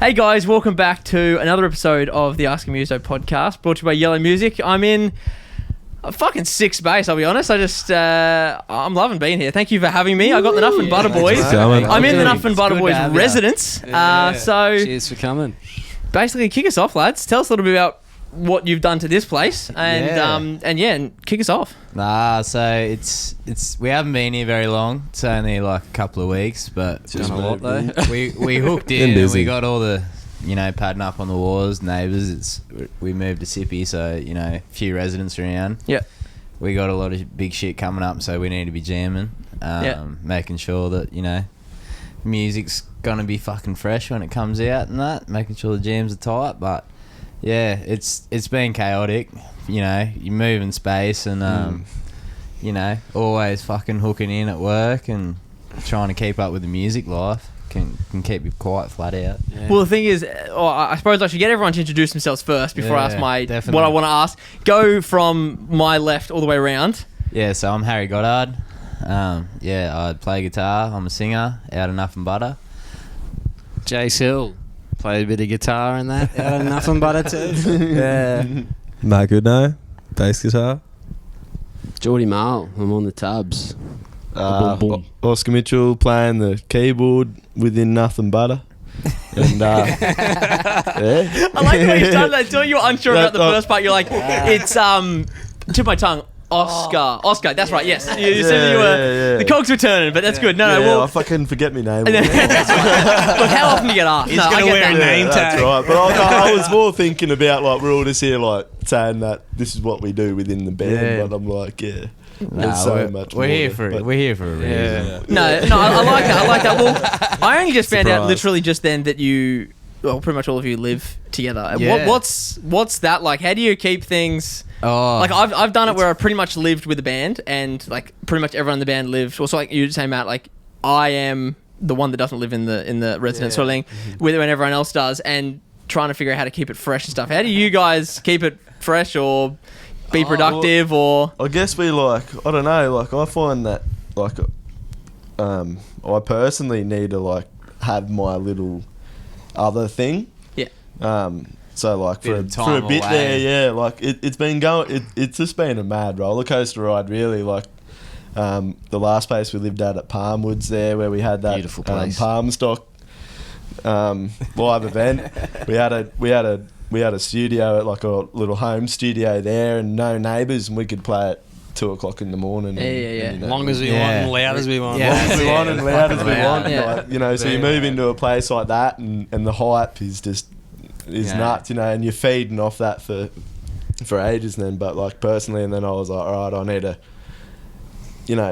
Hey guys, welcome back to another episode of the Asking Muso podcast, brought to you by Yellow Music. I'm in a fucking sick space, I'll be honest. I'm loving being here. Thank you for having me. I got the Nuffin Butta boys. I'm in the Nuffin Butta boys residence. So cheers for coming. Basically, kick us off, lads. Tell us a little bit about what you've done to this place, and kick us off. So it's we haven't been here very long. It's only like a couple of weeks, but Done a lot though. we hooked in and we got all the padding up on the walls, neighbours. We moved to Sippy, so a few residents around. Yeah, we got a lot of big shit coming up, so we need to be jamming, making sure that music's gonna be fucking fresh when it comes out and that, making sure the jams are tight, but. Yeah, it's been chaotic, you move in space and, always fucking hooking in at work and trying to keep up with the music life can keep you quite flat out. Yeah. Well, the thing is, I suppose I should get everyone to introduce themselves first before I ask what I want to ask. Go from my left all the way around. Yeah, so I'm Harry Goddard. I play guitar. I'm a singer out of Nuffin Butta. Jace Hill. Played a bit of guitar and that out of Nuffin Butta too. Yeah. Mark Goodnow, bass guitar. Geordie Marl, I'm on the tubs. Oscar Mitchell playing the keyboard within Nuffin Butta. And I like the way you started that. Until you were unsure about the first part, you're like, it's tip my tongue. Oscar, that's right, yes. You said you were, the cogs were turning, but that's good. No, I fucking forget my name. That's right. Look, how often do you get asked? He's going to wear a name tag. That's right, but I was more thinking about, we're all just here, saying that this is what we do within the band, but I'm like, there's so much we're here for a reason. Yeah. No, I like that. Well, I only just found out literally just then that you, pretty much all of you live together. Yeah. What's that like? How do you keep things... I've done it where I pretty much lived with the band, and pretty much everyone in the band lived. Also, you were saying, Matt, I am the one that doesn't live in the residence sort of thing, when everyone else does, and trying to figure out how to keep it fresh and stuff. How do you guys keep it fresh or be productive? Or I guess we I don't know. I find that I personally need to have my little other thing. Yeah. So for a bit away. There, it's been going. It's just been a mad roller coaster ride, really. The last place we lived at Palmwoods there, where we had that beautiful place. Palm Stock live event. We had a studio at a little home studio there, and no neighbours, and we could play at 2 o'clock in the morning. And, long as we want and loud as we want. Long as we want and loud as we want. So you move into a place like that, and the hype is just. Nuts, and you're feeding off that for ages then. But personally, and then I was like, all right, I need to,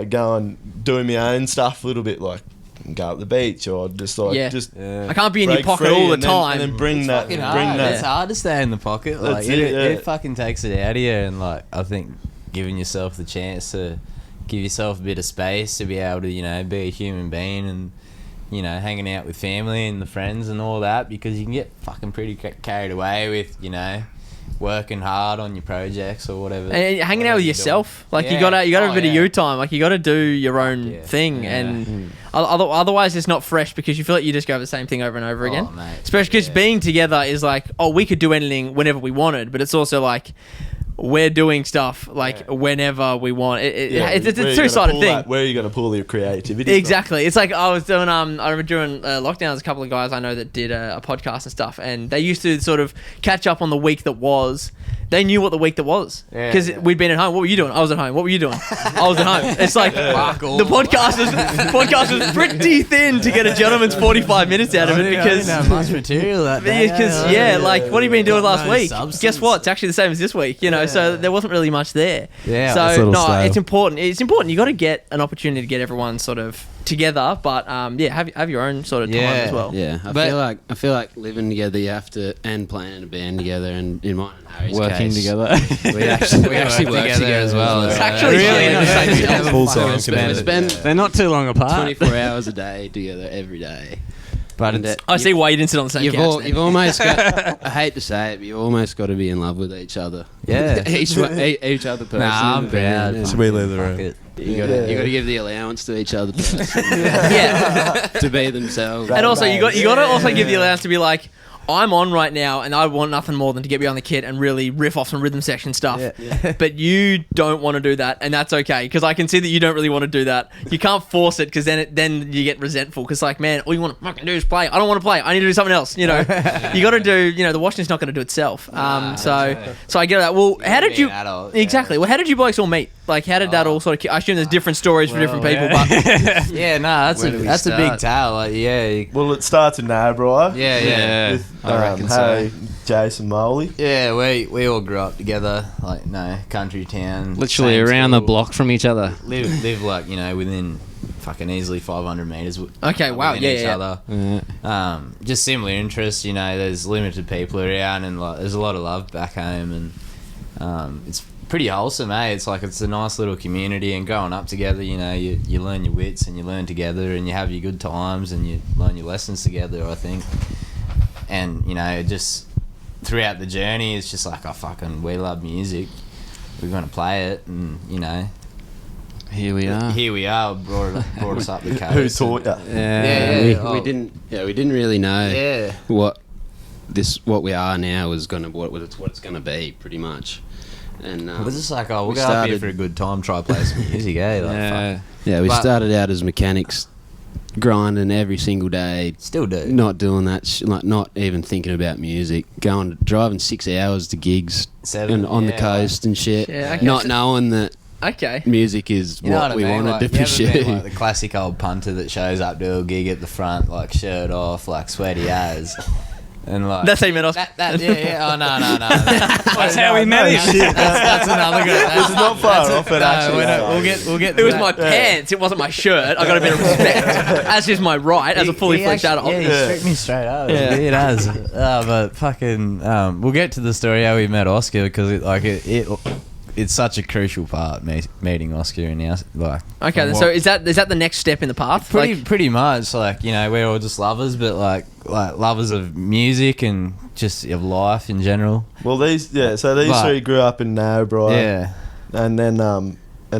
go and do my own stuff a little bit, go up the beach or just I can't be in your pocket all the time. And then bring that. It's hard to stay in the pocket. It fucking takes it out of you, and I think giving yourself the chance to give yourself a bit of space to be able to be a human being and. Hanging out with family and the friends and all that, because you can get fucking pretty carried away with, working hard on your projects or whatever. And hanging out with yourself. You gotta have a bit of you time. You gotta do your own thing. Yeah. And otherwise it's not fresh, because you feel like you just go over the same thing over and over again. Mate. Especially because being together is we could do anything whenever we wanted, but it's also we're doing stuff whenever we want. It's a two-sided thing. Where are you going to pull your creativity Exactly. From? It's I was doing, I remember during lockdowns, a couple of guys I know that did a podcast and stuff, and they used to sort of catch up on the week that was. They knew what the week that was, because we'd been at home. What were you doing? I was at home. What were you doing? I was at home. It's the podcast was pretty thin to get a gentleman's 45 minutes out of it, because I didn't have much material that day. Because what have you been doing last week? Guess what? It's actually the same as this week. So there wasn't really much there. Yeah. So it's important. It's important. You got to get an opportunity to get everyone sort of together, but have your own sort of time as well. Yeah. I feel like living together, you have to, and playing in a band together, and in mine and Harry's working case, together. we actually work together as well. It's actually really Full time. They're not too long apart. 24 hours a day together every day. But I see why you didn't sit on the same couch. You've almost got, I hate to say it, but you've almost got to be in love with each other. Yeah. each other person. Nah, I'm proud. So we leave the room. You got to give the allowance to each other Yeah. to be themselves. And also, you got to also give the allowance to be like, I'm on right now, and I want nothing more than to get behind the kit and really riff off some rhythm section stuff. Yeah. But you don't want to do that, and that's okay, because I can see that you don't really want to do that. You can't force it, because then you get resentful. Because like, man, all you want to fucking do is play. I don't want to play. I need to do something else. You know, you got to do. You know, the washing's not going to do itself. So I get that. Well, how did you exactly? Well, how did you boys all meet? Like, how did that all sort of? I assume there's different stories for different people, but yeah, no, that's a big tale. Like, yeah. Well, it starts in Narrabri. Yeah. With, I reckon Harry, Jason, Moley. Yeah, we all grew up together, like, country town. Literally around the block from each other. Live like, within fucking easily 500 metres. Okay, wow, each other. Yeah. Just similar interests, there's limited people around, and like there's a lot of love back home, and it's pretty wholesome, eh? It's like, it's a nice little community, and growing up together, you learn your wits, and you learn together, and you have your good times, and you learn your lessons together, I think. And, just throughout the journey, it's just like, we love music. We're going to play it, and, Here we are. Brought us up the coast. Who taught you? We didn't really know what we are now was gonna what it's gonna be, pretty much. And we're just like, we'll go up here for a good time, try play some music, eh? Like, we started out as mechanics, grinding every single day. Still do. Not doing that, not even thinking about music. Driving 6 hours to gigs on the coast and shit. Yeah, okay. Not knowing that music is what we wanted to pursue. Been, like, the classic old punter that shows up to a gig at the front, like, shirt off, like, sweaty as. And like, that's how you met Oscar. Oh no. That's how we met him. That's another good. This is not far off it, actually. We'll get. It was my pants. It wasn't my shirt. I got a bit of respect. As is my right as a fully fledged adult. Yeah, he struck me straight up. Yeah, it has. But fucking, we'll get to the story how we met Oscar, because it's such a crucial part, meeting Oscar and now, like. Okay, so is that the next step in the path? Pretty much, like, we're all just lovers, but like lovers of music and just of life in general. Well, these three grew up in Narrabri. Yeah. And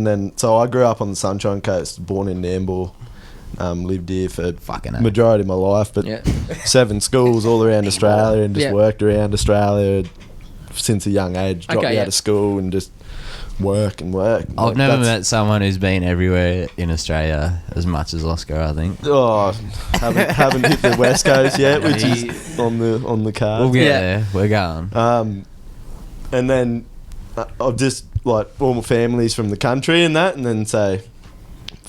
then so I grew up on the Sunshine Coast, born in Nambour. Lived here for majority of my life, but 7 schools all around Australia, and just worked around Australia since a young age. Dropped out of school and just work. I've never met someone who's been everywhere in Australia as much as Oscar, I think. Oh, haven't hit the West Coast yet, which is on the card. We'll get there. We're going. And then I've just, like, all my family's from the country and that, and then say,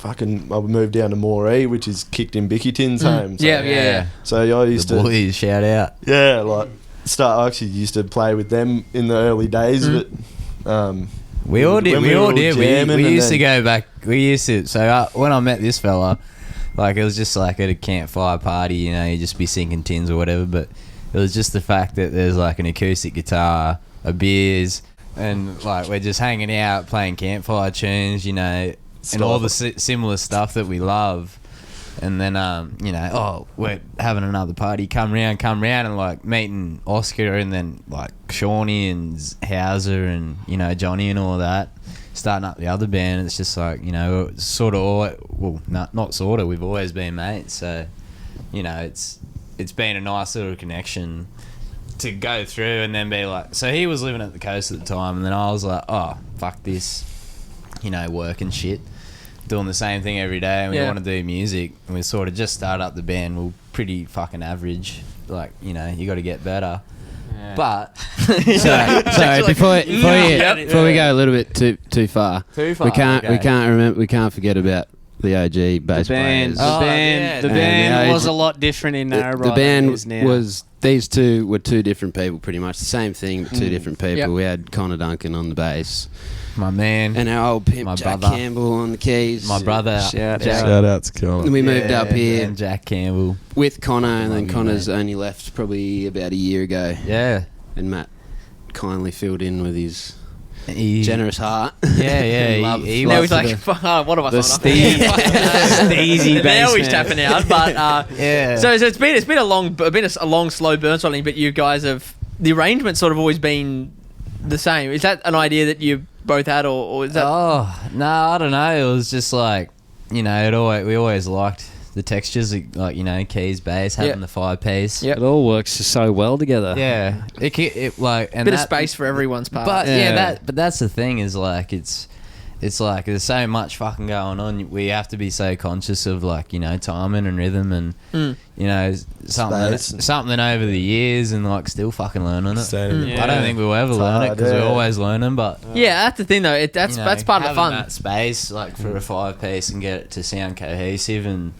I moved down to Moree, which is kicked in Bickyton's home. So, So I used the boys, shout out. Yeah, like, I actually used to play with them in the early days, but we all did. We used to go back. So when I met this fella, like, it was just like at a campfire party, you just be sinking tins or whatever. But it was just the fact that there's like an acoustic guitar, a beers, and like we're just hanging out playing campfire tunes, and all the similar stuff that we love. And then, we're having another party. Come round, and like meeting Oscar, and then like Shawnee and Hauser and Johnny and all that, starting up the other band. It's just like sort of not sort of. We've always been mates, so it's been a nice little connection to go through, and then be like. So he was living at the coast at the time, and then I was like, oh fuck this, work and shit. Doing the same thing every day, and we want to do music, and we sort of just started up the band. We're pretty fucking average, like, you got to get better. But so before we go a little bit too far, we can't forget about the OG bass players. The band was a lot different in Narrabri. The band was, these two were two different people, pretty much the same thing, but two different people. Yep. We had Connor Duncan on the bass, my man, and our old pimp Jack brother. Campbell on the keys. My brother, shout out to Connor. And we moved up here, and Jack Campbell with Connor, and then Connor's only left probably about a year ago. Yeah, and Matt kindly filled in with his generous heart. Yeah. He now he's like, what have I thought of? Steezy now he's tapping out, but So it's been a long slow burn sort of thing. But you guys have, the arrangement's sort of always been the same. Is that an idea that you both had, or is that? Oh no, I don't know. It was just like, you know, we always liked the textures, like, you know, keys, bass, having the 5-piece. It all works so well together. Yeah, it like and bit of space for everyone's part. But but that's the thing is like it's like there's so much fucking going on. We have to be so conscious of, like, you know, timing and rhythm and you know, something over the years, and like still fucking learning it. I don't think we'll ever learn it because we're always learning. But that's the thing though. That's part of the fun. That space like for a 5-piece and get it to sound cohesive, and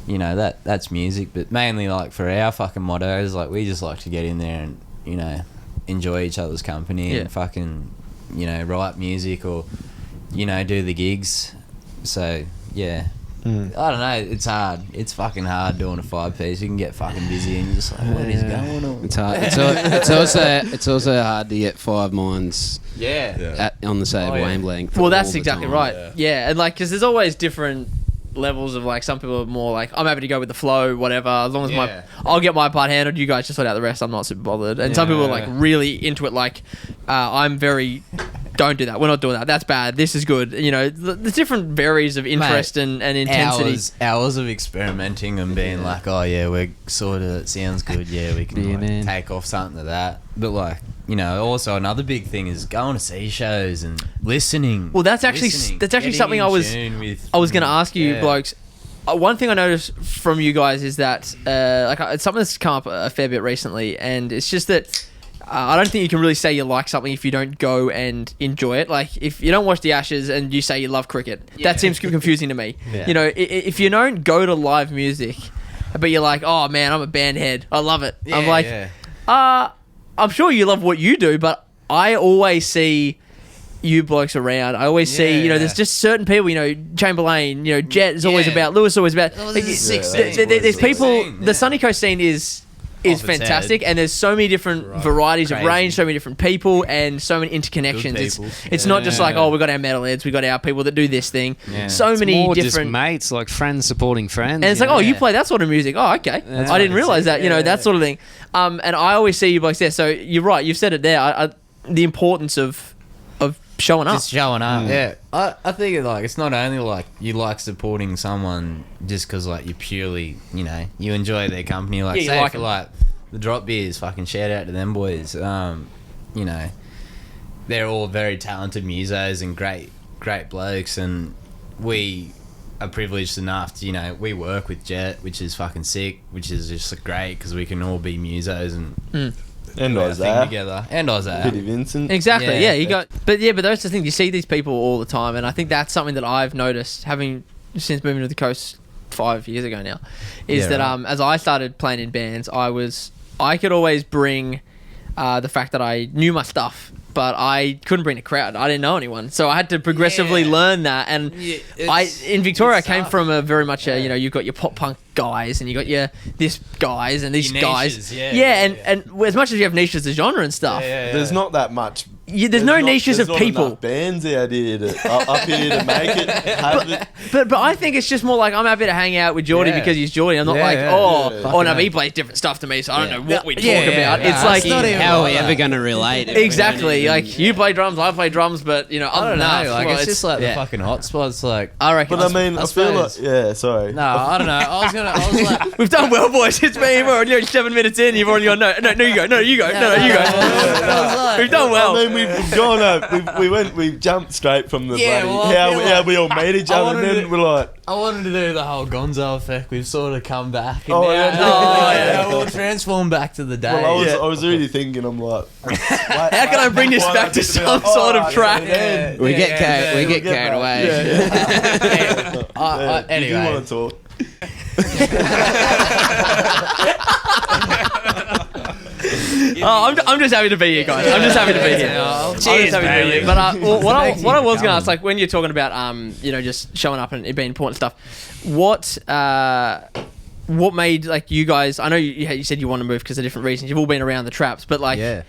you know that's music. But mainly like for our fucking mottos, like we just like to get in there and, you know, enjoy each other's company and fucking, you know, write music or, you know, do the gigs. So yeah, I don't know. It's hard. It's fucking hard doing a 5-piece. You can get fucking busy and you're just like, what is going on? It's hard. It's also hard to get 5 minds. On the same wavelength. Well, that's exactly right. Yeah, and like, because there's always different levels of, like, some people are more like, I'm happy to go with the flow, whatever, as long as I'll get my part handled, you guys just sort out the rest, I'm not super bothered. And some people are like really into it, like I'm very, don't do that, we're not doing that, that's bad, this is good, you know, there's different varies of interest and intensity. Hours of experimenting and being like, oh yeah, we're sort of, it sounds good, we can take off something to that. But like, you know, also another big thing is going to see shows and listening. Well, that's actually something I was going to ask you blokes. One thing I noticed from you guys is that it's something that's come up a fair bit recently, and it's just that I don't think you can really say you like something if you don't go and enjoy it. Like, if you don't watch the Ashes and you say you love cricket, that seems confusing to me. You know, if you don't go to live music, but you're like, oh man, I'm a band head, I love it. I'm like, I'm sure you love what you do, but I always see you blokes around. I always see, you know, there's just certain people, you know, Chamberlain, you know, Jet is always about, Lewis is always about. There's people, the Sunny Coast scene is fantastic, and there's so many different varieties of range, so many different people, and so many interconnections. It's not just like, oh, we got our metalheads, we got our people that do this thing. So it's many more different just mates, like friends supporting friends. And it's like, oh, you play that sort of music. Oh, okay. I didn't realize that. You know, that sort of thing. And I always see you blokes there. So you're right. You've said it there. The importance of showing up. Just showing up. Yeah. I think it's not only like you like supporting someone just because like you purely, you know, you enjoy their company. Like, say like, like the Drop Beers, fucking shout out to them boys. You know, they're all very talented musos and great blokes, and we are privileged enough to, you know, we work with Jet, which is fucking sick, which is just great because we can all be musos and and Isaiah together, and Isaiah, Petty Vincent, exactly. But those are the things, you see these people all the time, and I think that's something that I've noticed having since moving to the coast 5 years ago now, is that as I started playing in bands, I could always bring the fact that I knew my stuff, but I couldn't bring a crowd. I didn't know anyone, so I had to progressively learn that. And in Victoria, I came from a very much you know, you've got your pop punk guys, and you got your this guys and these guys. And as much as you have niches as genre and stuff, there's not that much. There's no niches of people. Bands out here up here to make it. But I think it's just more like, I'm happy to hang out with Geordie because he's Geordie. I'm not no, he plays different stuff to me, so I don't know what we talk about. It's like, how are we ever going to relate? Exactly. Like, you play drums, I play drums, but, you know, I don't know. Like, it's just like the fucking hotspots. Like, I reckon. But I mean, I feel like, sorry. No, I don't know. I was like, we've done well, boys. It's me. We're 7 minutes in. You've already gone, no, you go. No, you go. We've done well. I mean, we've gone we jumped straight from the bloody, how we all made each other, and then we're like, I wanted to do the whole Gonzo effect. We've sort of come back, and we'll transform back to the day. Well, I was really thinking, I'm like, how can I bring this back to some sort of track? We get carried away. Anyway, you want to talk? I'm just happy to be here, guys. I'm just happy to be here. Cheers, baby. But what I was going to ask, like, when you're talking about you know, just showing up and it being important stuff, what made, like, you guys? I know you said you want to move because of different reasons. You've all been around the traps, but like,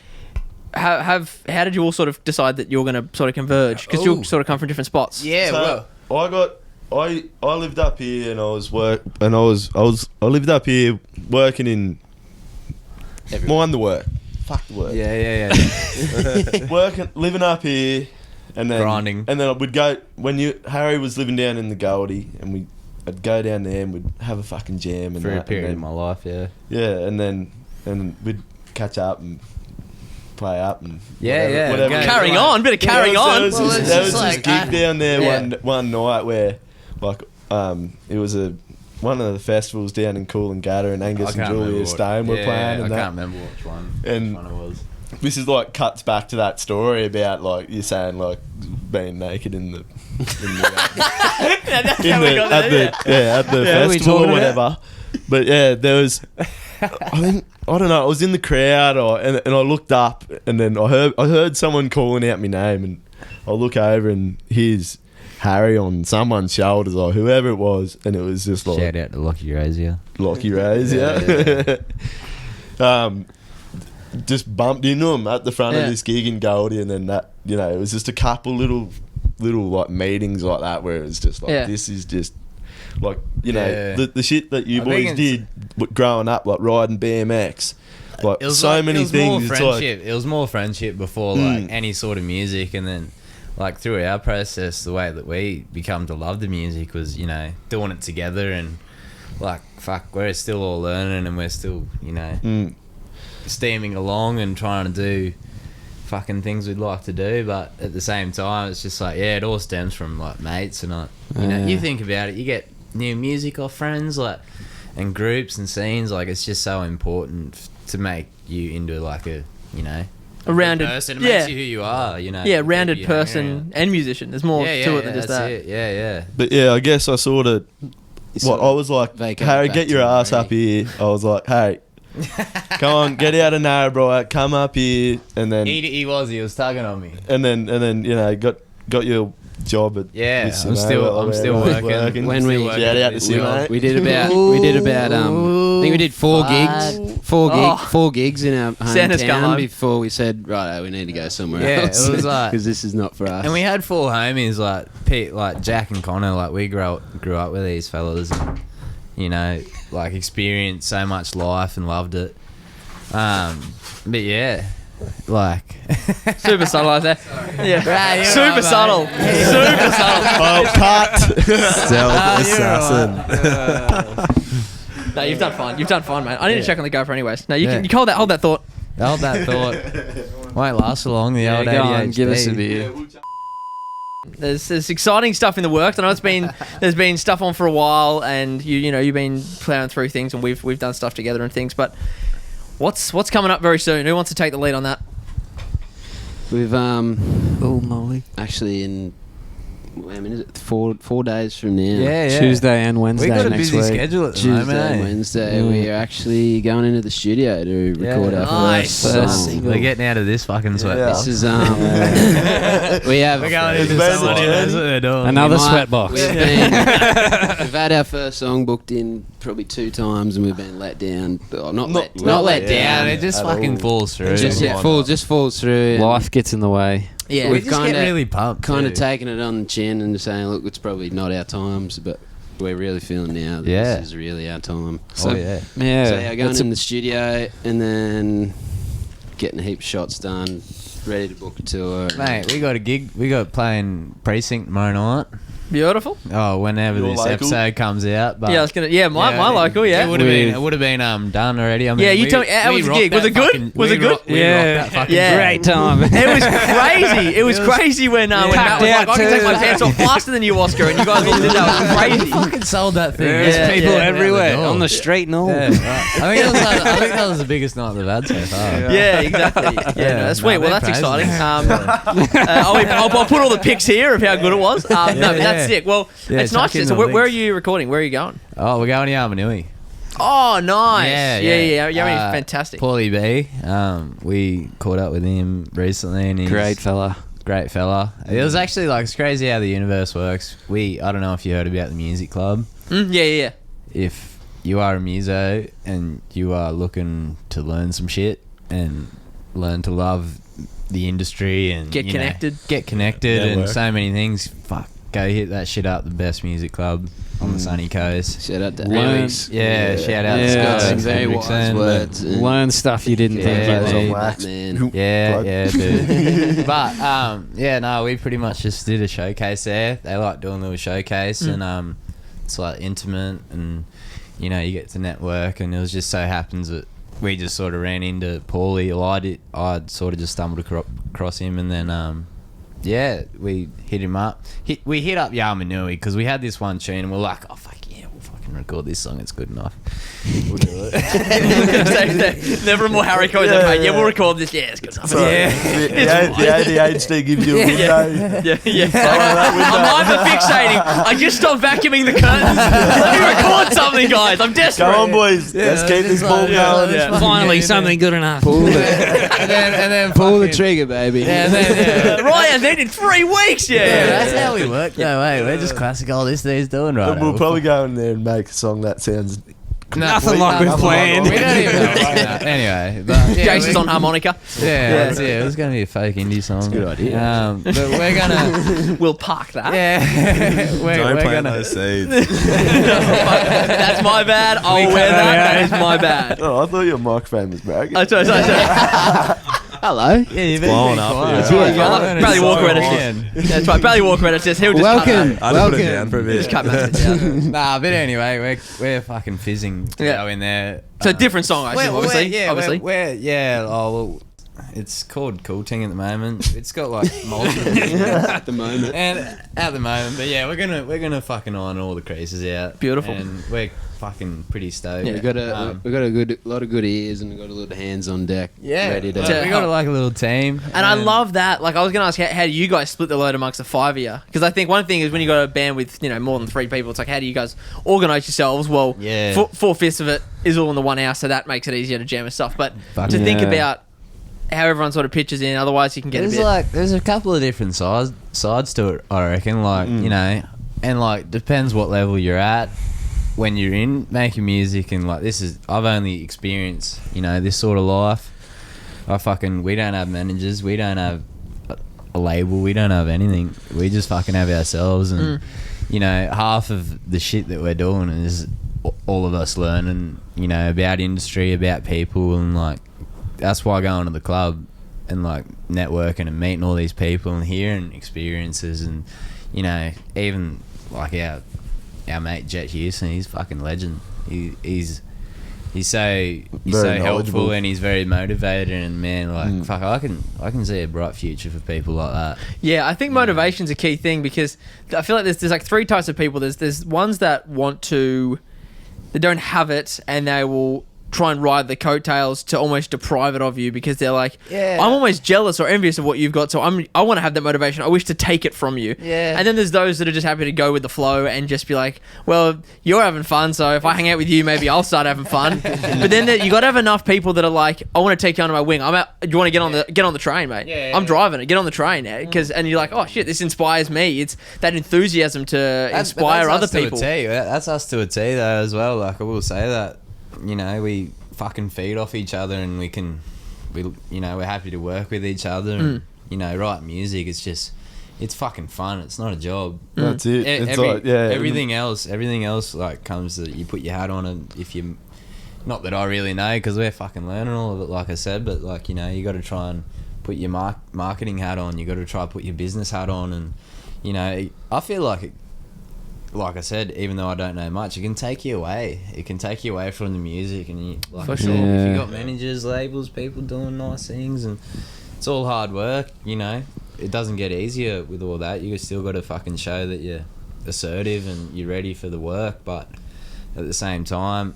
how did you all sort of decide that you're going to sort of converge? Because you sort of come from different spots. Yeah, well, I lived up here and I lived up here working in mind the work. Fuck the work. Yeah. Living up here, and then grinding. And then we'd go Harry was living down in the Goldie, and I'd go down there and we'd have a fucking jam and for that, a period and of my life, yeah. Yeah, and we'd catch up and play up and yeah. whatever. Bit of carrying on. There was this like, gig down there one night where like it was one of the festivals down in Coolangatta, and Angus and Julia Stone were playing. And I can't remember which one it was. This is like cuts back to that story about like you're saying like being naked at the festival or whatever. But yeah, there was. I don't know. I was in the crowd, and I looked up, and then I heard someone calling out my name, and I look over, and here's Harry on someone's shoulders, or whoever it was, and it was just like shout out to Lockie Razier. Just bumped into him at the front of this gig in Goldie, and then that, you know, it was just a couple little like meetings like that where it was just like this is just like, you know, the shit that you boys did growing up, like riding BMX, like so many things. It was more friendship before like any sort of music, and then like through our process, the way that we become to love the music was, you know, doing it together, and like fuck, we're still all learning, and we're still, you know, steaming along and trying to do fucking things we'd like to do, but at the same time it's just like, it all stems from like mates, and like, you know, you think about it, you get new music off friends, like, and groups and scenes, like it's just so important to make you into like a, you know, a rounded person. It makes you who you are, you know. Yeah, rounded person and musician. There's more to it than just that. Yeah. But yeah, I guess I sort of I was like, Harry, get your ass up here. I was like, hey, come on, get out of Narrabri, come up here, and then he was tugging on me, and then you know got your job at I'm still working. When we shout out to Simo. we did about I think we did four gigs in our hometown before we said, right, we need to go somewhere else. It was like, because this is not for us. And we had 4 homies like Pete, like Jack and Connor, like we grew up with these fellas, and, you know, like experienced so much life and loved it. But yeah, like super subtle, I say. Yeah, super subtle. Super subtle. Oh, cut. Self-assassin. No, you've done fine. You've done fine, mate. I need to check on the GoPro anyways. No, you can hold that thought. Hold that thought. Won't last so long. The old ADHD. Give us a beer. There's exciting stuff in the works. I know there's been stuff on for a while, and you've been plowing through things, and we've done stuff together and things. But what's coming up very soon? Who wants to take the lead on that? We've Molly. actually in, I mean, is it 4 days from now? Yeah. Tuesday and Wednesday. We got a next busy week. schedule at the Tuesday moment. and Wednesday. We are actually going into the studio to record our Nice. first song. We're getting out of this fucking sweat. This is we have We're going into somebody knows what they're doing. Another sweat box. We've had our first song booked in probably 2 times, and we've been let down. Not let down. It just fucking falls through. Just falls through. Life gets in the way. Yeah, we just get really pumped. Kind of taking it on the chin and saying, look, it's probably not our times, but we're really feeling now that this is really our time. So, Yeah. So going in the studio and then getting a heap of shots done, ready to book a tour. Mate, we got a gig. We got playing Precinct tomorrow night. beautiful. Oh, whenever Your this local? episode comes out. But Yeah, I was gonna. Yeah, my local. Yeah, it would have been done already. I mean, Yeah, you told me- how was the gig? Was it good? Was it good? Yeah. Great time. It was crazy. It was crazy when Matt was like, I can take my pants off faster than you, Oscar, and you guys all did that. It was crazy. fucking sold that thing. Yeah, There's people yeah. everywhere Yeah. on the street and all. Yeah, I think that was the biggest night they've had so far. Yeah, exactly. Yeah, no, that's sweet. No, Well, they're that's praising exciting. I'll put all the pics here of how good it was. No, but that's sick. Well, Yeah, it's nice. chuck in So the where are links. you recording? Where are you going? Oh, we're going to Yarmanui. Oh, nice. Yeah. Uh, Fantastic. Paulie B. We caught up with him recently, and he's Great fella. great fella. It was actually like, it's crazy how the universe works. I don't know if you heard about the music club. Yeah. If you are a muso and you are looking to learn some shit and learn to love the industry and Get connected. get connected, and so many things. Fuck, go hit that shit up. The best music club on the sunny coast. Shout out to Really, Alex. shout out to Got some Scott. very wise words. and- Learn stuff you didn't think Yeah, you man. knew. Wax. Man. Yeah, dude. But no, we pretty much just did a showcase there. They like doing a little showcase, and it's like intimate, and you know, you get to network, and it was just so happens that we just sort of ran into Paulie. Well, I'd sort of just stumbled across him, and then we hit him up. We hit up Yamanui because we had this one tune, and we're like, oh fuck yeah, we'll fucking record this song. It's good enough. We'll do it. Never more Harry Coy's like, mate, we'll record this. Yeah, it's good enough. The ADHD gives you a window. I'm hyper-fixating. I just stopped vacuuming the curtains. Let me record something, guys. I'm desperate. Come on, boys. Let's keep this ball going. Finally, something good enough. Pull it. and then Pull the fucking- trigger, baby. Yeah, and then, Right, and then in 3 weeks, that's how we work. No way, we're just classic all this these doing right. And we'll probably go in there and make a song that sounds. Nothing like we've planned. We don't even know right now. Anyway, but yeah, Jason's on harmonica. Yeah, it was gonna be a fake indie song. That's a good idea. But we're gonna. We'll park that. Yeah, we're Don't plant gonna. those seeds. That's my bad. I'll wear that. That is my bad. Oh, I thought your microphone was bragging. Hello. Yeah, you've been blowing pretty up, quiet. yeah. That's what you got. Bradley Walker So edits on. this. That's right. Bradley Walker edits this. He'll just Welcome. cut I put it down for a bit. Just cut that. Nah, but anyway, we're fucking fizzing to Yeah. go in there. So different song, I assume, obviously. Obviously. Well, it's called Cool Ting at the moment. It's got like multiple At the moment. and at the moment, but yeah, we're gonna fucking iron all the creases out. Beautiful. And we're fucking pretty stoked. Yeah. We got a lot of good ears and we got a lot of hands on deck. Yeah, ready to. we got like a little team, And I love that. Like, I was going to ask, how do you guys split the load amongst the 5 of you? Because I think one thing is when you got a band with, you know, more than 3 people, it's like, how do you guys organise yourselves? Well, Yeah. 4/5 of it is all in the 1 hour, so that makes it easier to jam and stuff. But to think about how everyone sort of pitches in, otherwise you can get there's a couple of different sides to it, I reckon. Like you know, and like depends what level you're at when you're in making music, and like I've only experienced, you know, this sort of life. We don't have managers, we don't have a label, we don't have anything. We just fucking have ourselves, and you know, half of the shit that we're doing is all of us learning, you know, about industry, about people, and like that's why going to the club and like networking and meeting all these people and hearing experiences, and you know, even like our mate Jet Houston, he's fucking legend. He's so helpful, and he's very motivated, and man, like fuck, I can see a bright future for people like that. Yeah, I think motivation's a key thing, because I feel like there's like 3 types of people. There's ones that they don't have it, and they will try and ride the coattails to almost deprive it of you, because they're like, I'm almost jealous or envious of what you've got, so I want to have that motivation. I wish to take it from you. Yeah. And then there's those that are just happy to go with the flow and just be like, well, you're having fun, so if I hang out with you, maybe I'll start having fun. But then you got to have enough people that are like, I want to take you under my wing. I'm out. Do you want to get on the train, mate? I'm driving it. Get on the train, and you're like, oh shit, this inspires me. It's that enthusiasm to inspire other people. That's us to a T though as well. Like I will say that, you know, we fucking feed off each other, and you know, we're happy to work with each other, and you know, write music. It's fucking fun. It's not a job. That's it. Everything else like comes that you put your hat on, and if you, not that I really know, because we're fucking learning all of it, like I said, but like, you know, you got to try and put your marketing hat on. You got to try to put your business hat on, and you know, I feel like I said, even though I don't know much, it can take you away. It can take you away from the music, and you, like, if you got managers, labels, people doing nice things, and it's all hard work, you know. It doesn't get easier with all that. You still got to fucking show that you're assertive and you're ready for the work, but at the same time,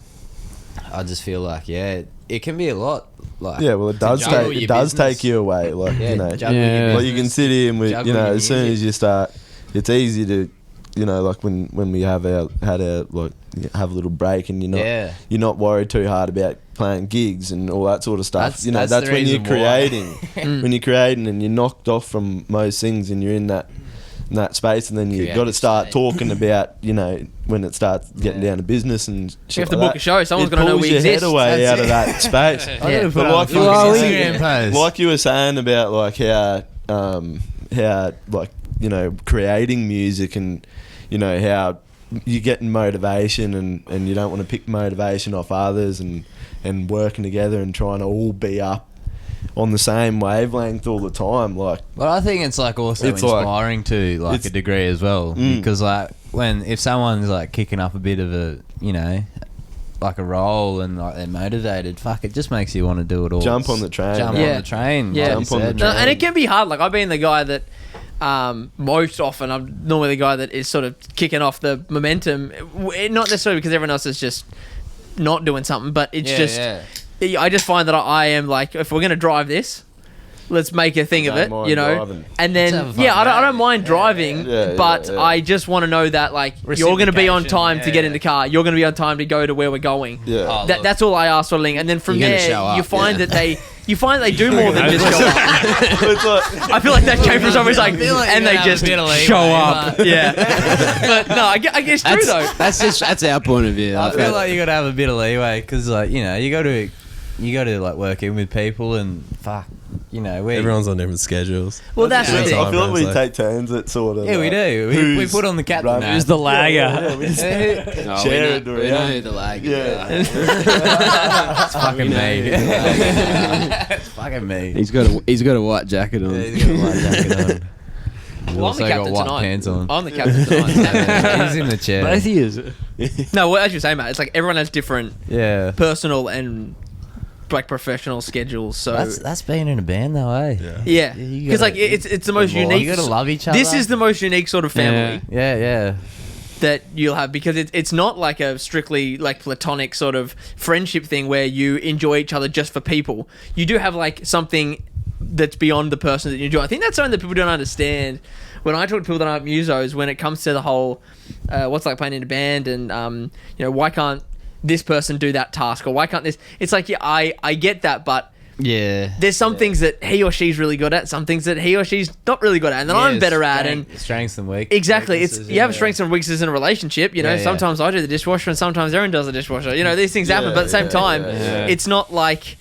I just feel like, it can be a lot. Like, yeah, well, it does take you away. Like, you know, like you can sit here and you know, as soon as you start, it's easy to, you know, like when we have a little break, and you're not worried too hard about playing gigs and all that sort of stuff. That's when you're creating. When you're creating and you're knocked off from most things, and you're in that space, and then you got to start talking about, you know, when it starts getting down to business and shit. You have to like book a show. Someone's got to know we exist. Head away out of that space. But like you were saying about like how you know, creating music and, you know, how you're getting motivation and you don't want to pick motivation off others and working together and trying to all be up on the same wavelength all the time. Like, but I think it's like also inspiring to like a degree as well, because like if someone's like kicking up a bit of a, you know, like a roll and like they're motivated, fuck, it just makes you want to do it all. Jump on the train. Jump on the train. Yeah. Like Jump on the train. And it can be hard. Like I've been the guy that most often I'm normally the guy that is sort of kicking off the momentum, not necessarily because everyone else is just not doing something, but it's I just find that I am like, if we're going to drive this, let's make a thing of it, you know. Driving. And then I don't mind driving, but I just want to know that like you're going to be on time to get in the car, you're going to be on time to go to where we're going. That's all I ask, sort of thing. And then from there you find that they do more than just show up. I feel like that came from somebody's like, and they just show up. Yeah. But no, I guess true though. That's our point of view. I feel like you got to have a bit of leeway, because like, you know, you got to like work in with people and fuck, you know, everyone's on different schedules. Well, that's the thing. I feel like we take turns at sort of. Yeah, we do. We put on the captain. Who's the lagger? We know who the lagger. It's fucking me. It's fucking me. He's got a white jacket on. He's got a white jacket on. Well, I'm the captain white tonight. Pants on. I'm the captain tonight. He's in the chair. Both he is. No, well, as you say, mate, it's like everyone has different personal and like professional schedules. So that's being in a band though, eh? Yeah, because like it's the most unique. You gotta love each other. This is the most unique sort of family. Yeah. That you'll have, because it's not like a strictly like platonic sort of friendship thing where you enjoy each other just for people. You do have like something that's beyond the person that you enjoy. I think that's something that people don't understand. When I talk to people that aren't musos, when it comes to the whole what's like playing in a band and you know, why can't this person do that task, or why can't this? It's like, yeah, I get that, but there's some things that he or she's really good at, some things that he or she's not really good at, and that I'm better at. And strengths and weaknesses. Exactly, you have strengths and weaknesses in a relationship. You know, sometimes I do the dishwasher and sometimes Erin does the dishwasher. You know, these things happen, but at the same time, it's not like.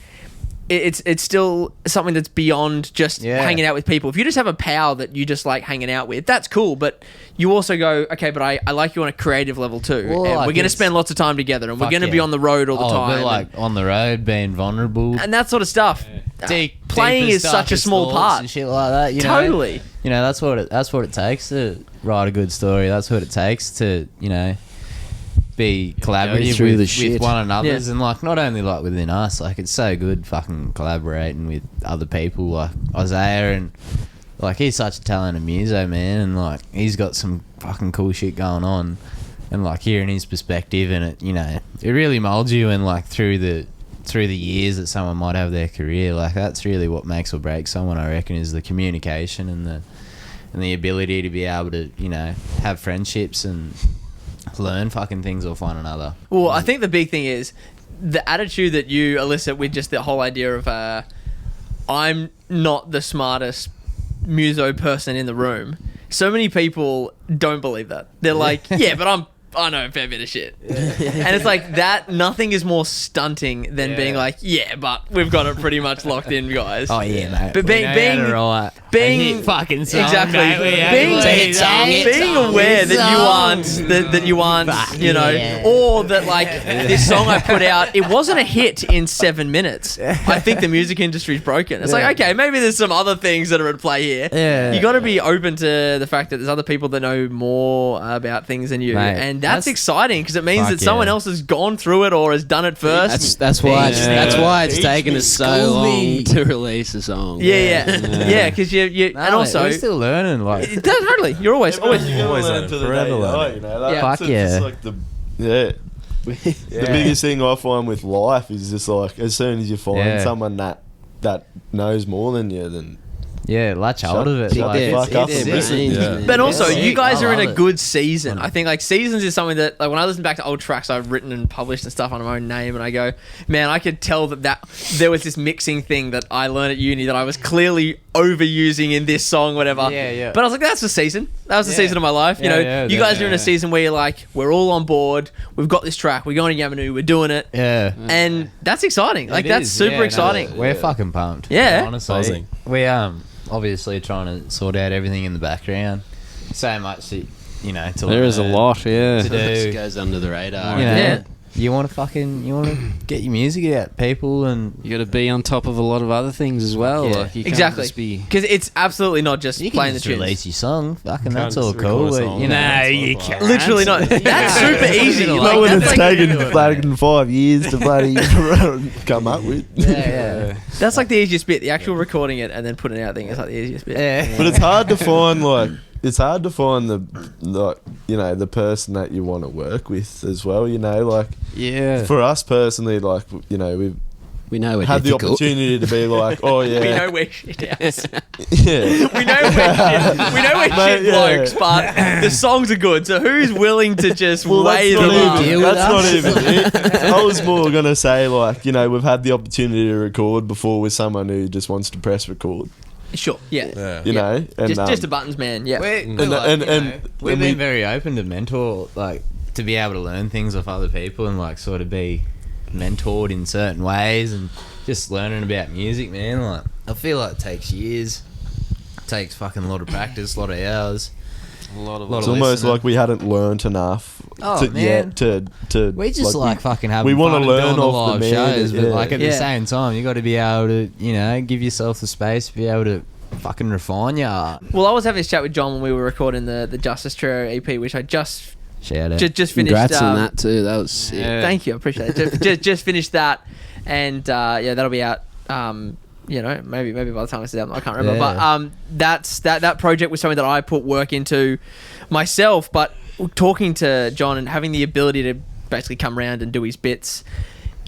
It's still something that's beyond just hanging out with people. If you just have a pal that you just like hanging out with, that's cool. But you also go, okay, but I like you on a creative level too. Well, and like we're going to spend lots of time together, and we're going to be on the road all the time. But like on the road, being vulnerable. And that sort of stuff. Playing is such a small part. And shit like that, you know? Totally. You know, that's what it takes to write a good story. That's what it takes to, you know, be collaborative with one another's, and like not only like within us, like it's so good fucking collaborating with other people like Isaiah, and like he's such a talented muso, man, and like he's got some fucking cool shit going on, and like hearing his perspective, and it, you know, it really molds you, and like through the years that someone might have their career, like that's really what makes or breaks someone, I reckon, is the communication and the ability to be able to, you know, have friendships and learn fucking things off one another. Well, I think the big thing is the attitude that you elicit with just the whole idea of I'm not the smartest muso person in the room. So many people don't believe that. They're like, yeah, but I know a fair bit of shit. And it's like that, nothing is more stunting than being like, yeah, but we've got it pretty much locked in, guys. Oh yeah, mate. But being fucking song, exactly mate, being aware that you aren't you know, or that like this song I put out, it wasn't a hit in 7 minutes. I think the music industry's broken. It's like, okay, maybe there's some other things that are at play here. You got to be open to the fact that there's other people that know more about things than you, mate. And that's exciting because it means that someone else has gone through it or has done it first. That's why it's taken us so long to release a song. Yeah, because you and also we're still learning. Like totally, you're always learning to the day you die, you know. Fuck yeah. Like the biggest thing I find with life is just like as soon as you find someone that knows more than you, then latch hold of it. But also, you guys are in a good season. I think like seasons is something that like when I listen back to old tracks I've written and published and stuff under my own name, and I go, man, I could tell that there was this mixing thing that I learned at uni that I was clearly overusing in this song, whatever. But I was like, that's the season. That was the season of my life. You know, you guys are in a season where you're like, we're all on board. We've got this track. We're going to Yamanu. We're doing it. And that's exciting. Like that's super exciting. We're fucking pumped. Yeah. Honestly, we obviously trying to sort out everything in the background. so much that, you know, to there is a lot, yeah. to do. It goes under the radar. You know, Yeah. you want to get your music out, people, and You got to be on top of a lot of other things as well. Yeah. Like you can't Exactly. just be. Because it's absolutely not just you playing can the just tunes. release your song. Fucking, that's Can't all just cool. record a But, song. you know, Nah, you can't. Literally not. That's super easy. Not Like, When that's it's like- taken fucking 5 years to bloody come up with. yeah. That's like the easiest bit. The actual recording it and then putting it out thing is like the easiest bit. Yeah. But it's hard to find the person that you want to work with as well. You know, like Yeah. for us personally, like we We know we're had the difficult. opportunity to be like, oh yeah, We know we're shit house. yeah. We know we're Mate, shit yeah. blokes, but the songs are good. So who's willing to just weigh that's them not up? even, Deal with that's not us. even it. I was more gonna say like, we've had the opportunity to record before with someone who just wants to press record. Sure, yeah. You know, and Just a buttons man, yeah. We've we- been very open to mentor, like, to be able to learn things off other people and, like, sort of be mentored in certain ways and just learning about music, man. Like, I feel like it takes years. It takes fucking a lot of practice, a lot of hours. it's almost like we hadn't learnt enough Oh, man. to We just like fucking having we wanna fun and learn doing the off the live man, shows, but yeah. like at the Yeah. same time, you got to be able to, give yourself the space to be able to fucking refine your art. Well, I was having this chat with John when we were recording the Justice Trio EP, which I just Shout out. just finished. Congrats on that too. That was sick. Yeah. Thank you, I appreciate it. Just finished that, and that'll be out. Maybe by the time it's out, I can't remember. Yeah. But that project was something that I put work into myself. But talking to John and having the ability to basically come around and do his bits,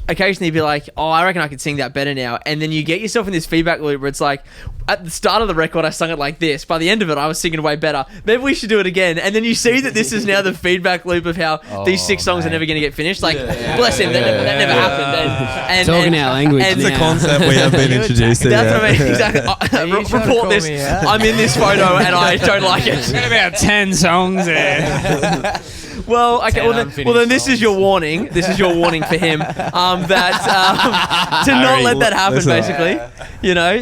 occasionally be like, oh, I reckon I could sing that better now. And then you get yourself in this feedback loop where it's like, at the start of the record, I sung it like this. By the end of it, I was singing way better. Maybe we should do it again. And then you see that this is now the feedback loop of how these 6 songs are never going to get finished. Like, bless him, that never happened. And Talking our language. and now. the concept we have been introduced to. That's what I mean. Exactly. you trying to Report call this. me out? I'm in this photo and I don't like it. Got about 10 songs there. Well, okay. 10 Well, unfinished then this is songs. your warning. This is your warning for him. That to not let that happen, listen. basically.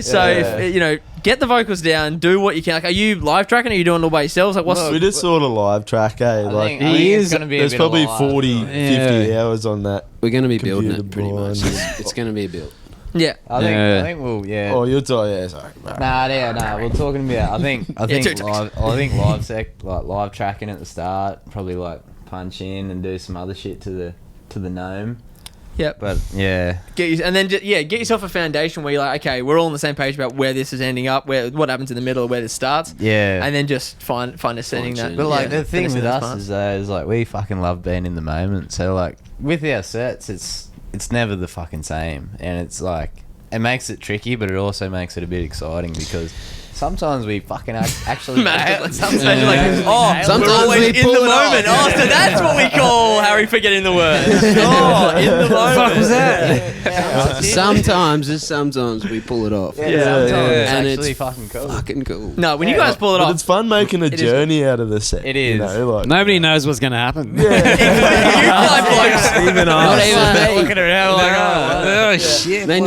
So if get the vocals down, do what you can. Like, are you live tracking? Or are you doing it all by yourselves? Like, what's we just sort of live track, I like think it's is- going to be a there's bit probably of live. 40, 50 hours on that. We're going to be building Computer it pretty much. blind. It's going to be built. yeah. I think we'll, yeah. Oh, you're sorry, sorry. Nah. We're talking about. I think two live tracking at the start. Probably like punch in and do some other shit to the gnome. Yep. But yeah, Get yourself a foundation where you're like, okay, we're all on the same page about where this is ending up, what happens in the middle, where this starts, yeah. and then just find a setting that. But like yeah, the thing finish with those us parts. is like we fucking love being in the moment. So like with our sets, it's never the fucking same, and it's like it makes it tricky, but it also makes it a bit exciting because sometimes we fucking actually. Sometimes Sometimes you're like, nail sometimes it. we're always we in pull the it off. moment. Oh, so that's what we call Harry forgetting the words. Oh, in the moment. Fuck was that? Sometimes we pull it off. Sometimes yeah. it's And actually it's fucking cool. Fucking cool. No, when you guys pull it But off, it's fun making a It is journey out of the set. It is. Like, Nobody knows what's going to happen. you five blokes. Even Not us. even me. Looking around like, oh shit. Then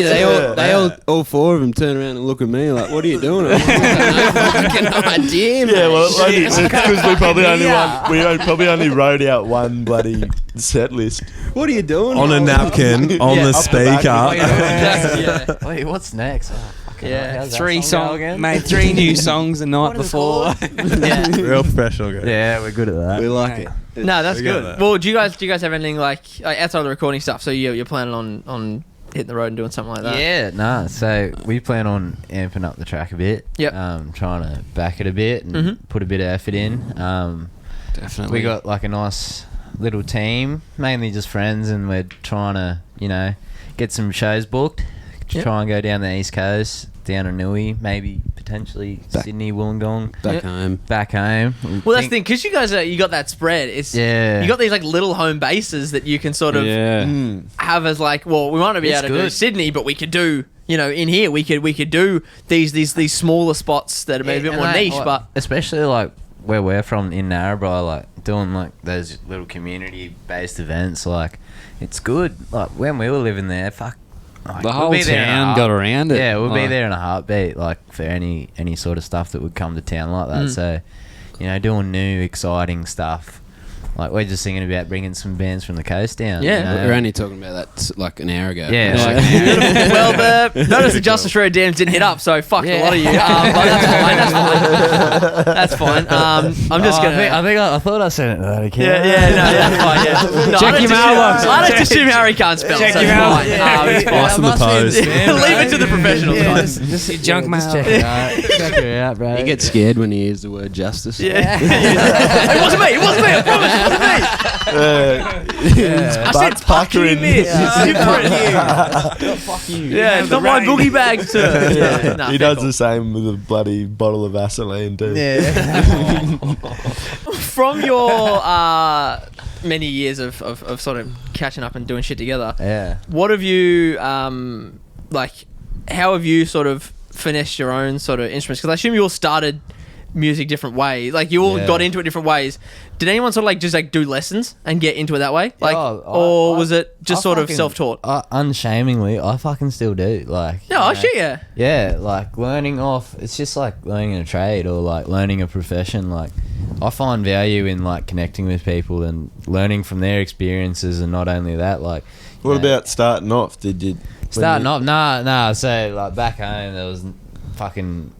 all 4 of them turn around and look at me like, "What are you doing?" I'm like, "I have no fucking idea." Yeah, well, mate." it's because we probably only wrote out one bloody set list. What are you doing? On a napkin, on Yeah, the up the back. Exactly, speaker. yeah. Wait, what's next? Oh, fucking Yeah. hell, how's that 3 song go songs, again? made 3 new songs the night before. Real professional guy. Yeah, we're good at that. We like it. No, that's We got good. that. Well, do you guys have anything like outside of the recording stuff? So you're planning on hitting the road and doing something like that? Yeah, nah. So we plan on amping up the track a bit. Yep. Trying to back it a bit and Mhm. put a bit of effort in. Definitely. We got like a nice little team, mainly just friends, and we're trying to, get some shows booked. Yep. Try and go down the East Coast, down to Nui, maybe potentially Back- Sydney, Wollongong, Back Yeah. home. back home. Well, that's the thing, because you guys you got that spread. It's Yeah. You got these like little home bases that you can sort of Yeah. have as like, well, we want to be It's able to do good. Sydney, but we could do, in here we could do these smaller spots that are maybe a bit more and that, niche, like, but especially like where we're from in Narrabri, like doing like those little community-based events, like it's good. Like when we were living there, fuck, like, The we'll whole be there in a town got around it. Yeah, we'll be Like- there in a heartbeat, like for any sort of stuff that would come to town like that. Mm. So, doing new, exciting stuff. Like, we're just thinking about bringing some bands from the coast down. Yeah. We're only talking about that like an hour ago. Yeah, like an hour ago. Well, notice the Justice Shred DMs didn't hit up, so fucked a lot of you. But that's fine. I'm just gonna. I thought I said it that again. That's fine. Yeah. No, Check your mailbox. I don't assume Harry can't spell. Check so your it's fine. mailbox. It's fine. Lost in the post. Leave it to the professionals, guys. Just Your junk mail. check it out. Check it out, bro. You get scared when you use the word justice. Yeah. It wasn't me. I promise. It wasn't me. I said fuck you, miss. Fuck you. Yeah, it's not my boogie bag, sir. Nah, he fair does the same with a bloody bottle of Vaseline too. From your many years of sort of catching up and doing shit together, what have you how have you sort of finessed your own sort of instruments? Because I assume you all started music different ways, like you all got into it different ways. Did anyone sort of just do lessons and get into it that way, or was it just sort of self-taught? Unshamingly, I fucking still do. Shit, yeah, like learning off. It's just like learning a trade or like learning a profession. Like, I find value in like connecting with people and learning from their experiences, and not only that, like. What about starting off? Did you starting off? Nah. So like back home, there was fucking.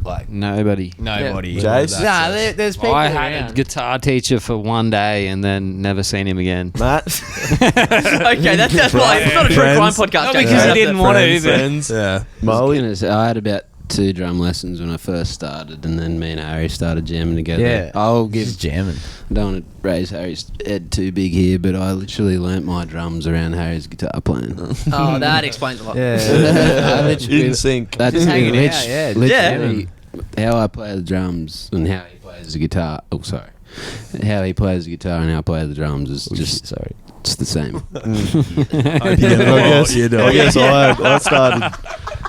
Like nobody. Jace? Nah, there's people. I had a guitar teacher for one day and then never seen him again. Matt? Okay, that's like it's not a true crime podcast. Not because he didn't want to either. Yeah. I had about 2 drum lessons when I first started, and then me and Harry started jamming together. Yeah, I'll give just jamming. I don't want to raise Harry's head too big here, but I literally learnt my drums around Harry's guitar playing. Oh, that explains a lot. Yeah, In sync. That's just hanging out, literally how I play the drums and how he plays the guitar. Oh, sorry. How he plays the guitar and how I play the drums is it's the same. I guess I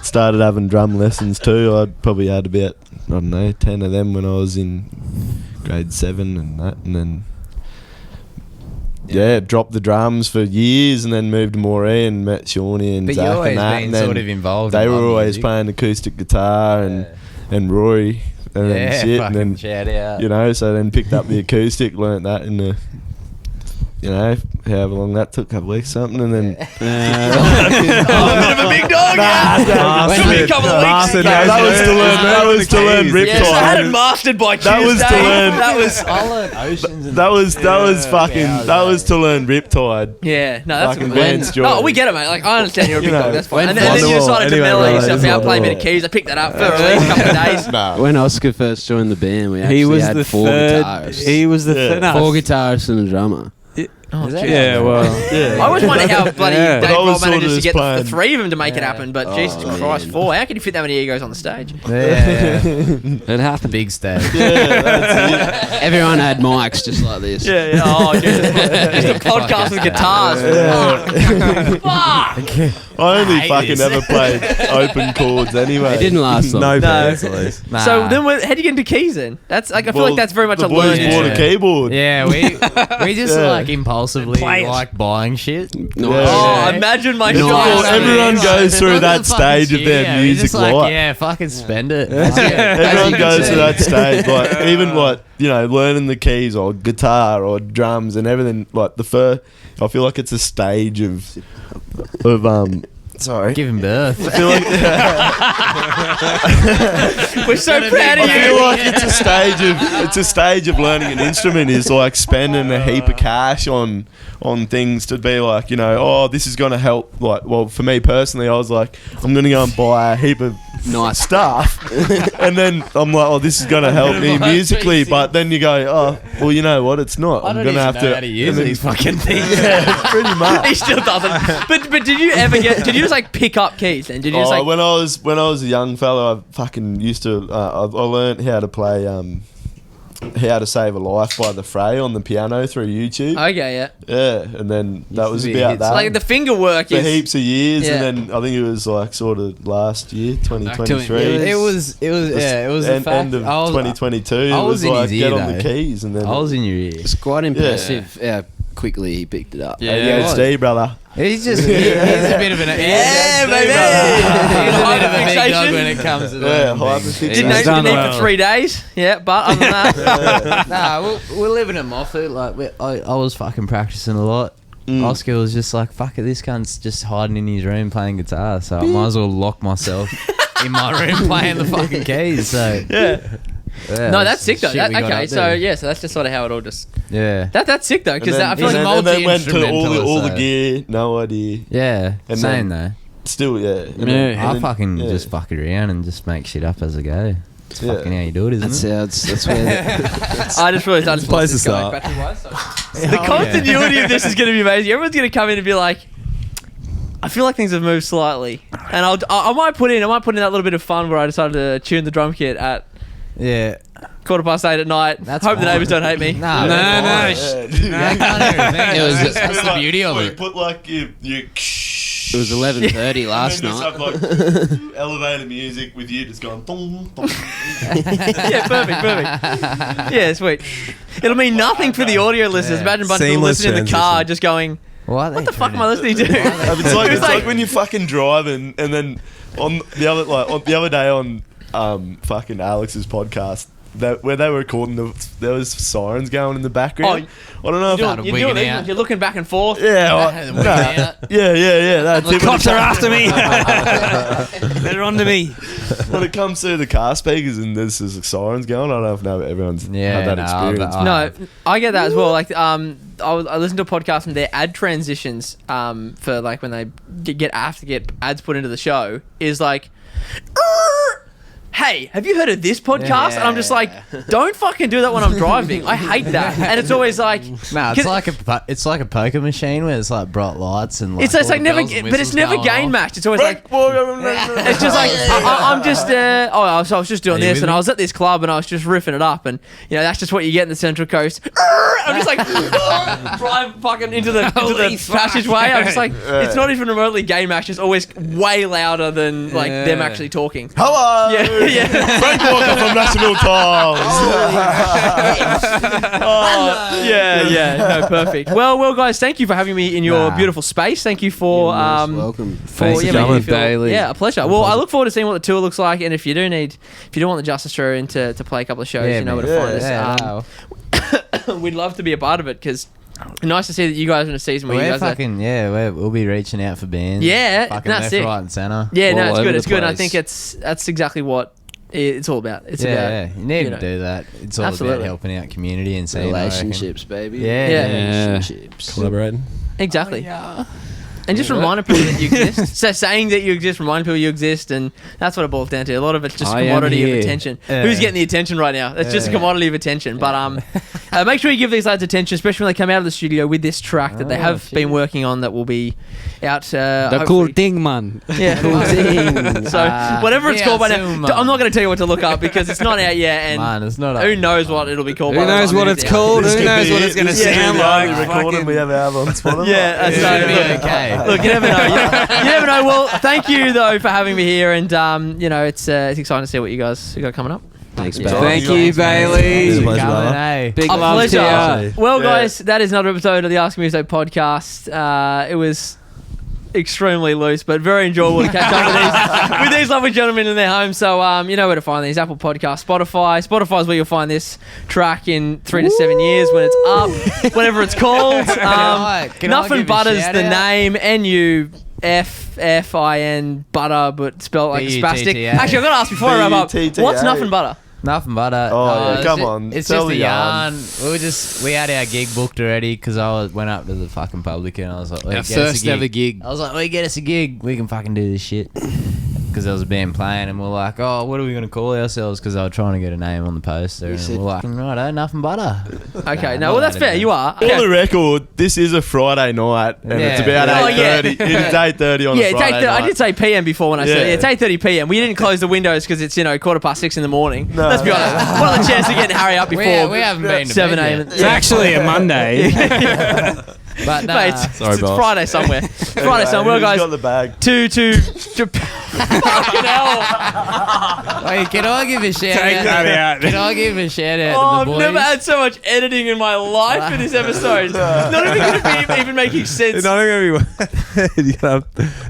started having drum lessons too. I probably had about 10 of them when I was in grade 7 and that, and then dropped the drums for years, and then moved to Moree and met Shawnee and Zach and that. Been sort of involved. They in were always music. playing acoustic guitar and Rory and shit, and then shout out. so then picked up the acoustic, learnt that in the. However long that took, a couple weeks something, and then A bit of a big dog. Took me a couple of weeks. That was to learn Riptide. Yes, I had it mastered by Tuesday. That was to learn. That was. I learned Oceans. And That was to learn Riptide. Yeah, no, that's Fucking good. Vance Joy. No, we get it, mate. Like, I understand you're a big You know, dog. That's fine. And then Wonderwall. you decided to Anyway, mellow right, yourself it's out, play a bit Wonderwall. of keys. I picked that up for at least a couple of days. When Oscar first joined the band, we He actually was had the 4 third. guitarists. He was the third. No, 4 guitarists and a drummer. Oh, yeah, well, I always wonder how bloody Yeah. Dave But I was Roll sort of manages to just get playing- the 3 of them to make it happen, but Jesus man. Christ, 4. How can you fit that many egos on the stage? it happened. big stage. Everyone had mics just like this. Yeah. Oh, Jesus. Just a podcast with guitars. Fuck. I only fucking ever played open chords anyway. It didn't last long. No No. bands at least. So then, how do you get into keys then? That's like I feel like that's very much the a boys learned. bought a keyboard. Yeah, we just like impulsively Play it. like buying shit. Oh, imagine my Well, shot. everyone goes through that stage of their Yeah, we music just like, life. yeah, fucking spend it. Everyone goes through that stage, like even learning the keys or guitar or drums and everything. Like the first, I feel like it's a stage of sorry. Giving birth. I feel like We're so proud of I feel you. like it's a stage of learning an instrument is like spending a heap of cash on things to be like, this is going to help. Like, well, for me personally, I was like, I'm going to go and buy a heap of nice stuff, and then I'm like, this is going to help me musically. But then you go, well, you know what? It's not. I'm going to have to use these fucking things. Yeah, pretty much. He still doesn't. But did you ever did you just like pick up keys then? Did you just like when I was a young fella, I fucking used to. I learned how to play. How to Save a Life by the Fray on the piano through YouTube. Okay, yeah. Yeah, and then that was be about hits. that. Like the finger work for is heaps of years, Yeah. and then I think it was like sort of last year, 2023. It was the fact. end of 2022. I was it was in like his get ear, on the though. keys, and then I was in your ear. It's quite impressive how quickly he picked it up. ADHD, brother. He's just he's a bit of an baby. He's a bit of a big dog when it comes to that. Didn't eat for 3 days. Yeah, but other than that, nah, we're living at Moffat. Like I was fucking practicing a lot. Oscar was just like, fuck it, this cunt's just hiding in his room playing guitar, so I might as well lock myself in my room playing the fucking keys. So no, that's sick though. Okay, so that's just sort of how it all just. Yeah. That's sick though, because I feel like and then went to all the gear, no idea. Yeah, and same though. Still, I fucking just fuck it around and just make shit up as I go. It's fucking how you do it, isn't it? That's where. I just realised I just place lost to this start. going battery-wise. So. The continuity of this is going to be amazing. Everyone's going to come in and be like, I feel like things have moved slightly, and I might put in that little bit of fun where I decided to tune the drum kit at 8:15 at night. Hope the neighbours don't hate me. No. That's the beauty of it. Put like your It was 11:30 last night. Have, like, elevator music with you just going. Dong, dong. Yeah, perfect. Yeah, sweet. It'll mean nothing for the audio listeners. Imagine a bunch of people listening in the car just going, what the fuck am I listening to? It's like when you're fucking driving and then on the other day on fucking Alex's podcast. Where they were recording, there was sirens going in the background. I don't know if you're looking back and forth. Yeah, That's the cops are after me. They're onto me. When it comes to the car speakers and there's sirens going, I don't know if everyone's had that experience. No, I get that as well. Like, I listened to a podcast and their ad transitions for like when they have to get ads put into the show is like. Hey, have you heard of this podcast? And I'm just like, don't fucking do that when I'm driving. I hate that. And it's always like, no, it's like a poker machine where it's like bright lights and like it's like never, but it's never game matched. It's always like, it's just like I'm just so I was just doing this and I was at this club and I was just riffing it up and that's just what you get in the Central Coast. I'm just like drive fucking into the passageway. I'm just like, it's not even remotely game matched. It's always way louder than like them actually talking. Hello. Yeah. Frank Walker from National Times. No, perfect. Well, guys, thank you for having me in your beautiful space. Thank you for welcome. Thanks for coming, Bailey. Yeah, a pleasure. Well, I look forward to seeing what the tour looks like, and if you do want the Just Australian to play a couple of shows, you know where to find us. We'd love to be a part of it because. Nice to see that you guys are in a season where you guys we'll be reaching out for bands. Yeah, that's sick. Right and center. Yeah, no, it's good. It's good. And I think that's exactly what it's all about. It's about you need to do that. It's all about helping out community and seeing relationships, baby. Relationships, collaborating. Exactly. And just reminding people that you exist. So saying that you exist, reminding people you exist, and that's what it boils down to. A lot of it's just commodity of attention. Who's getting the attention right now? It's just a commodity of attention. But make sure you give these lads attention, especially when they come out of the studio with this track that they have been working on that will be out. The cool thing, man. Yeah, cool thing. So whatever it's called by now, I'm not going to tell you what to look up because it's not out yet, and it's not who knows what it'll be called. Who knows what it's called? Who knows what it's going to sound like? Recording, we have albums. Yeah, that's okay. Look, you never know. You never know. Well, thank you though for having me here, and it's exciting to see what you guys got coming up. Thanks, Bailey. Thank you, Bailey. Big love to you. Well, guys, that is another episode of the Ask Muso podcast. It was extremely loose, but very enjoyable to catch up with these lovely gentlemen in their home. So you know where to find these: Apple Podcasts, Spotify. Spotify is where you'll find this track in 3 to 7 years when it's up, whatever it's called. Nuffin Butta's the name. Nuffin Butta, but spelled like a spastic. Actually, I've got to ask before I wrap up. What's Nuffin Butta? Nuffin Butta. Come on. It's just a yarn. We had our gig booked already because I went up to the fucking public and I was like, our first ever gig. I was like, get us a gig. We can fucking do this shit. Because there was a band playing and we're like, oh, what are we going to call ourselves? Because they were trying to get a name on the poster. And we're like, righto, Nuffin Butta. Okay, no, well, that's fair. You are. For the record, this is a Friday night and it's about 8:30. It's 8:30 on a Friday night. I did say PM before when I said it's 8:30 PM. We didn't close the windows because it's 6:15 in the morning. No. Let's be honest. What are the chances of getting hurry up before we haven't been to 7 a.m.? It's actually a Monday. But mate, it's Friday somewhere. Friday somewhere. Well, guys, got the bag. to Fucking hell. Wait, can I give a shout Take out? that out. Can I give a shout out Oh, to I've the boys? never had so much editing in my life in this episode. Not even going to be even making sense. It's not going to be. You gotta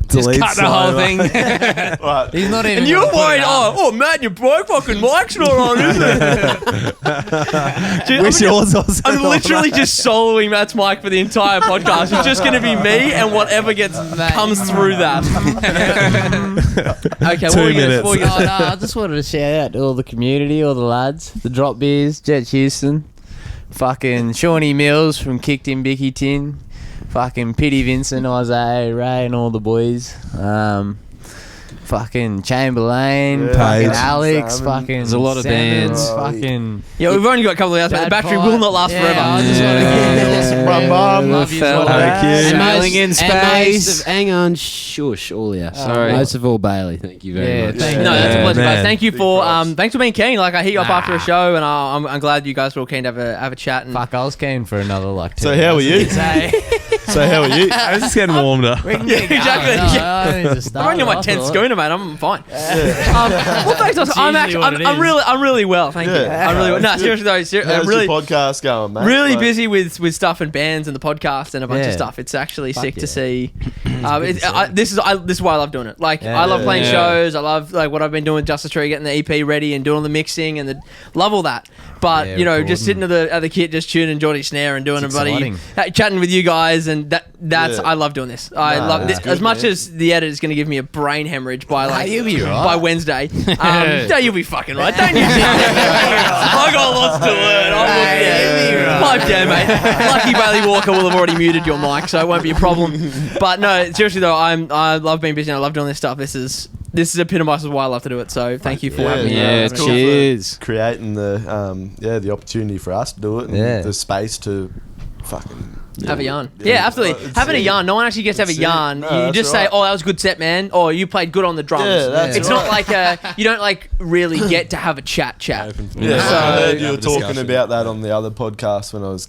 delete Just cut the whole thing. Right. He's not even. And you're gonna put worried, it up. oh, Matt, your fucking mic's not on, is it? Dude, Wish yours was. I'm literally just soloing Matt's mic for the entire podcast. It's just going to be me and whatever comes through that. Okay, 2 minutes. Oh, no, I just wanted to shout out to all the community, all the lads, the Drop Beers, Jet Houston, fucking Shawnee Mills from Kicked in Bicky Tin, fucking Pity Vincent, Isaiah, Ray, and all the boys. Fucking Chamberlain, Yeah. fucking Page. Alex, Salmon. fucking. There's a lot of bands. Fucking. Yeah, we've only got a couple of hours, but the Bad battery Fight. will not last Yeah, forever. I just want to give some Bum, bum. love you. Fella. Thank you. Sailing in And space. most of, hang on, shush, all yeah. Sorry. Most of all, Bailey. Thank you very Yeah, much. thank No, that's a Yeah, pleasure, guys. man. Thank you Big for props. thanks for being keen. Like I hit you up after a show, and I'm glad you guys were all keen to have a chat. And Fuck, I was keen for another like. So how are you? So how are you? I was just getting warmed up. We can Yeah, get going. exactly. No, Yeah. I need to start I'm only on my off 10th or what? schooner, mate. I'm fine. Well, thanks. I'm usually actually, what it I'm is. really well. Thank you. Yeah. I'm really well. No, That's seriously though, I'm How's really, your podcast going, mate? really Like, busy with stuff and bands and the podcast and a bunch of Yeah. stuff. It's actually Fuck sick to yeah. see. good to see. This is why I love doing it. Like Yeah. I love playing Yeah. shows. I love like what I've been doing with Justice Tree, getting the EP ready and doing all the mixing and love all that. But Yeah, you know, just recording. sitting at the kit, just tuning Geordie snare and doing It's a buddy, exciting. chatting with you guys, and that's Yeah. I love doing this. I Nah, love that's this good, as much man. as the edit is going to give me a brain hemorrhage by like you'll be right. by Wednesday. No, you'll be fucking right. Don't you? I got lots to learn. Pipe down, mate. Lucky Bailey Walker will have already muted your mic, so it won't be a problem. But no, seriously though, I love being busy and I love doing this stuff. This is epitomises why I love to do it. So thank you for having me. Yeah, it's cool cheers. for creating the opportunity for us to do it and Yeah. the space to fucking Have a yarn. Yeah, absolutely. It's Having a it. yarn. No one actually gets to have a It's it. yarn. No, you that's just say, right. "Oh, that was a good set, man," or "You played good on the drums." Yeah, that's it's not like you don't like really get to have a chat. Yeah, So- I heard you Have were a talking discussion. about that on the other podcast when I was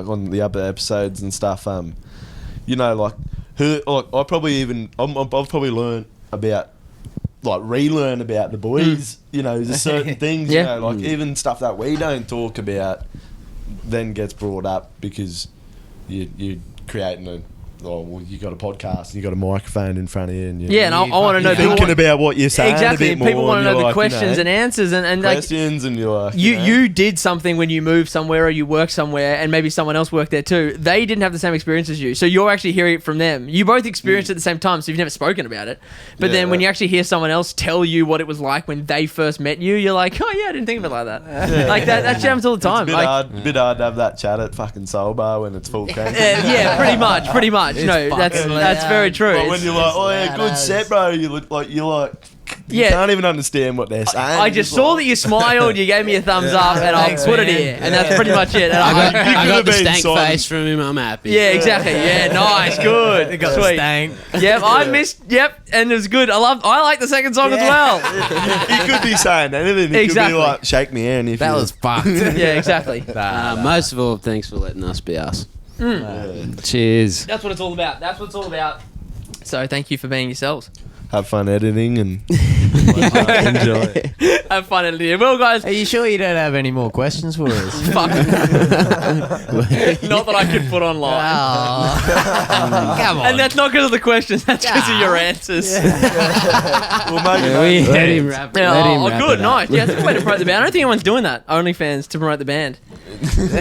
on the other episodes and stuff. You know, like I've probably learned about relearn about the boys. You know, there's certain things. Yeah. You know, like even stuff that we don't talk about, then gets brought up because you're creating you got a podcast and you got a microphone in front of you and Yeah, and I want to know thinking people about what you're saying. exactly. a bit more, People want to and know you're the like, questions and answers, and like questions, and you're like, you did something when you moved somewhere or you worked somewhere, and maybe someone else worked there too. They didn't have the same experience as you, so you're actually hearing it from them. You both experienced it at the same time, so you've never spoken about it. But Yeah. then when you actually hear someone else tell you what it was like when they first met you, you're like, oh yeah, I didn't think of it like that. Like that shit happens all the time. It's a bit hard to have that chat at fucking Soul Bar when it's full crank. Yeah, pretty much. It's No, that's fucking very loud. true. Like when It's- you're like, oh yeah, loud good as- set, bro. You Yeah. can't even understand what they're saying. I just saw that you smiled, you gave me a thumbs up, and I'll Thanks, put it man. here, and that's pretty much it. And I could've got the been stank silent. face from him. I'm happy. yeah, exactly. Yeah, nice, good, Got the sweet. stank. Yep, I missed. Yep, and it was good. I like the second song as well. He could be saying anything. He Exactly. could be like, shake me hand if That you was fucked. Yeah, exactly. Most of all, thanks for letting us be us. Cheers. That's what it's all about. So thank you for being yourselves. have fun editing and Enjoy. Have fun in here. Well, guys, Are you sure you don't have any more questions for us? fuck. Not that I could put online. Oh. Come on. And that's not because of the questions. That's because of your answers. we'll make it. We up. let him wrap. Yeah, let him oh, wrap good, it up. nice. Yeah, that's a good way to promote the band. I don't think anyone's doing that. OnlyFans to promote the band.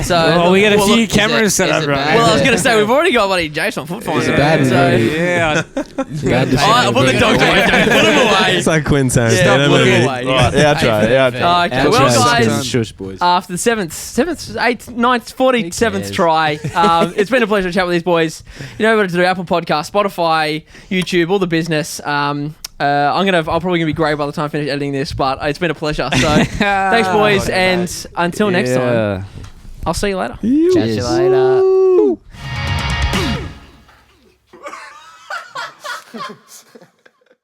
So, Well, we got a well, few look- cameras set up, right? Well, I was going to say, we've already got buddy Jason Foot Finder. It's a bad so, movie. Yeah. I put the dog away. Put him away. It's like Quinn Tarantino Yeah, put him movie. away. Right, outro. Okay, well, Outro, guys, Shush, boys. after the 8th, 9th, 47th try, it's been a pleasure to chat with these boys. You know what to do: Apple Podcast, Spotify, YouTube, all the business. I'm probably gonna be grey by the time I finish editing this, but it's been a pleasure. So thanks, boys, and until next time, I'll see you later. Catch you later.